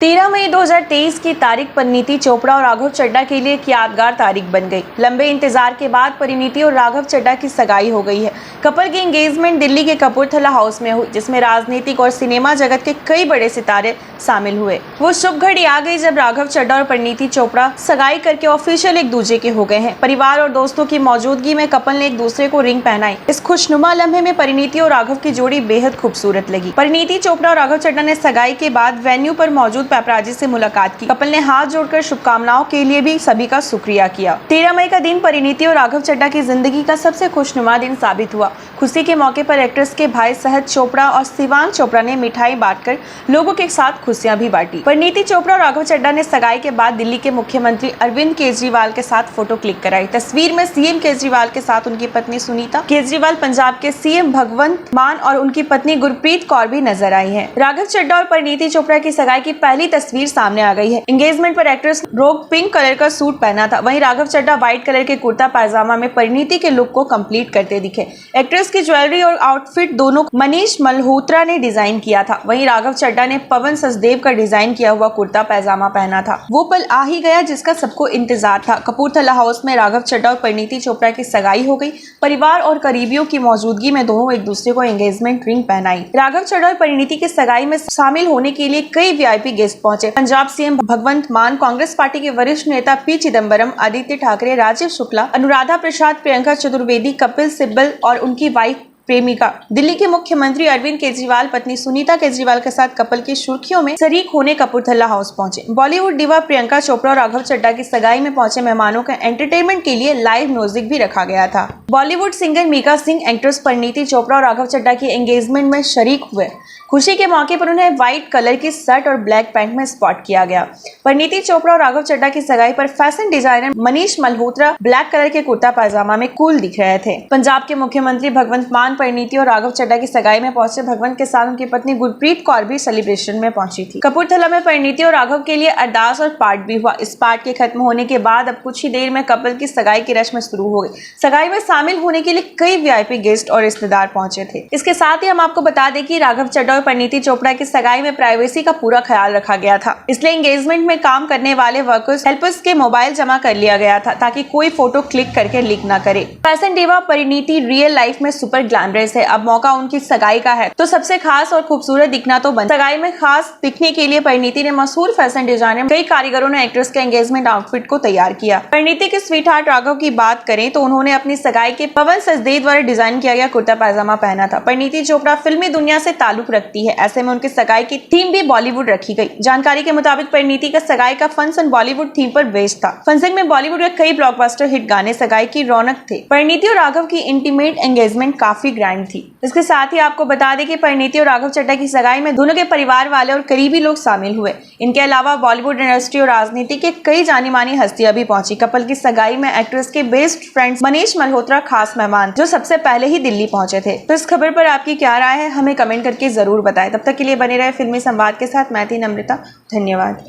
13 मई 2023 की तारीख परिणीति चोपड़ा और राघव चड्ढा के लिए एक यादगार तारीख बन गई। लंबे इंतजार के बाद परिणीति और राघव चड्ढा की सगाई हो गई है। कपल की एंगेजमेंट दिल्ली के कपूरथला हाउस में हुई, जिसमें राजनीतिक और सिनेमा जगत के कई बड़े सितारे शामिल हुए। वो शुभ घड़ी आ गई जब राघव चड्ढा और परिणीति चोपड़ा सगाई करके ऑफिशियल एक दूसरे के हो गए हैं। परिवार और दोस्तों की मौजूदगी में कपल ने एक दूसरे को रिंग पहनाई। इस खुशनुमा लम्हे में परिणीति और राघव की जोड़ी बेहद खूबसूरत लगी। परिणीति चोपड़ा और राघव चड्ढा ने सगाई के बाद वेन्यू पर मौजूद पैपराजी से मुलाकात की। कपल ने हाथ जोड़कर शुभकामनाओं के लिए भी सभी का शुक्रिया किया। 13 मई का दिन परिणीति और राघव चड्ढा की जिंदगी का सबसे खुशनुमा दिन साबित हुआ। खुशी के मौके पर एक्ट्रेस के भाई सहज चोपड़ा और शिवांग चोपड़ा ने मिठाई बांटकर लोगों के साथ खुशियां भी बांटी। परिणीति चोपड़ा और राघव चड्ढा ने सगाई के बाद दिल्ली के मुख्यमंत्री अरविंद केजरीवाल के साथ फोटो क्लिक कराई। तस्वीर में सीएम केजरीवाल के साथ उनकी पत्नी सुनीता केजरीवाल, पंजाब के सीएम भगवंत मान और उनकी पत्नी गुरप्रीत कौर भी नजर आई है। राघव चड्ढा और परिणीति चोपड़ा की सगाई की पहली तस्वीर सामने आ गई है। एंगेजमेंट पर एक्ट्रेस रोग पिंक कलर का सूट पहना था, वहीं राघव चड्ढा व्हाइट कलर के कुर्ता पायजामा में परिणीति के लुक को कंप्लीट करते दिखे। एक्ट्रेस की ज्वेलरी और आउटफिट दोनों मनीष मल्होत्रा ने डिजाइन किया था। वहीं राघव चड्ढा ने पवन सचदेव का डिजाइन किया हुआ कुर्ता पायजामा पहना था। वो पल आ ही गया जिसका सबको इंतजार था। कपूरथला हाउस में राघव चड्ढा और परिणीति चोपड़ा की सगाई हो गई। परिवार और करीबियों की मौजूदगी में दोनों एक दूसरे को एंगेजमेंट रिंग पहनाई। राघव चड्ढा और परिणीति की सगाई में शामिल होने के लिए कई वीआईपी गेस्ट पहुंचे। पंजाब सीएम भगवंत मान, कांग्रेस पार्टी के वरिष्ठ नेता पी चिदंबरम, आदित्य ठाकरे, राजीव शुक्ला, अनुराधा प्रसाद, प्रियंका चतुर्वेदी, कपिल सिब्बल और उनकी वाइफ प्रेमिका, दिल्ली के मुख्यमंत्री अरविंद केजरीवाल, पत्नी सुनीता केजरीवाल के साथ कपल की सुर्खियों में शरीक होने कपूरथला हाउस पहुंचे। बॉलीवुड डिवा प्रियंका चोपड़ा और राघव चड्ढा की सगाई में पहुंचे मेहमानों का एंटरटेनमेंट के लिए लाइव म्यूजिक भी रखा गया था। बॉलीवुड सिंगर मीका सिंह, एक्ट्रेस परिणीति चोपड़ा और राघव चड्ढा की एंगेजमेंट में शरीक हुए। खुशी के मौके पर उन्हें व्हाइट कलर की शर्ट और ब्लैक पैंट में स्पॉट किया गया। परिणीति चोपड़ा और राघव चड्ढा की सगाई पर fashion designer Manish Malhotra black colour के कुर्ता पायजामा में कूल दिख रहे थे। पंजाब के मुख्यमंत्री भगवंत मान परिणीति और राघव चड्ढा की सगाई में पहुंचे। भगवंत के साथ उनकी पत्नी गुरप्रीत कौर भी सेलिब्रेशन में पहुंची थी। कपूरथला में परिणीति और राघव के लिए अरदास और पाठ भी हुआ। इस पाठ के खत्म होने के बाद अब कुछ ही देर में कपल की सगाई की रस्म शुरू हो गई। सगाई में शामिल होने के लिए कई वीआईपी गेस्ट और रिश्तेदार पहुंचे थे। इसके साथ ही हम आपको बता दें कि राघव चड्ढा और परिणीति चोपड़ा की सगाई में प्राइवेसी का पूरा ख्याल रखा गया था। इसलिए एंगेजमेंट में काम करने वाले वर्कर्स हेल्पर्स के मोबाइल जमा कर लिया गया था, ताकि कोई फोटो क्लिक करके लीक ना करे। Fashion diva Parineeti real life में सुपर ग्लैमरस है। अब मौका उनकी सगाई का है तो सबसे खास और खूबसूरत दिखना तो बन। सगाई में खास दिखने के लिए परिणीति ने मशहूर फैशन डिजाइनर कई कारीगरों ने एक्ट्रेस के एंगेजमेंट आउटफिट को तैयार किया। परिणीति के स्वीट हार्ट राघव की बात करें तो उन्होंने अपनी सगाई के पवन सचदेव द्वारा डिजाइन किया गया कुर्ता पायजामा पहना था। परिणीति चोपड़ा फिल्मी दुनिया से ताल्लुक रखती है, ऐसे में उनकी सगाई की थीम भी बॉलीवुड रखी गई। जानकारी के मुताबिक परिणीति का सगाई का फंक्शन बॉलीवुड थीम पर बेस्ड था। फंक्शन में बॉलीवुड के कई ब्लॉकबस्टर हिट गाने सगाई की रौनक थे। परिणीति और राघव की इंटीमेट एंगेजमेंट काफी ग्रैंड थी। इसके साथ ही आपको बता दें कि परिणीति और राघव चड्ढा की सगाई में दोनों के परिवार वाले और करीबी लोग शामिल हुए। इनके अलावा बॉलीवुड इंडस्ट्री और राजनीति के कई जानी मानी हस्तियां भी पहुंची। कपल की सगाई में एक्ट्रेस के बेस्ट फ्रेंड मनीष मल्होत्रा खास मेहमान, जो सबसे पहले ही दिल्ली पहुंचे थे। तो इस खबर पर आपकी क्या राय है, हमें कमेंट करके जरूर बताएं। तब तक के लिए बने रहे फिल्मी संवाद के साथ। मैं थी नम्रता, धन्यवाद।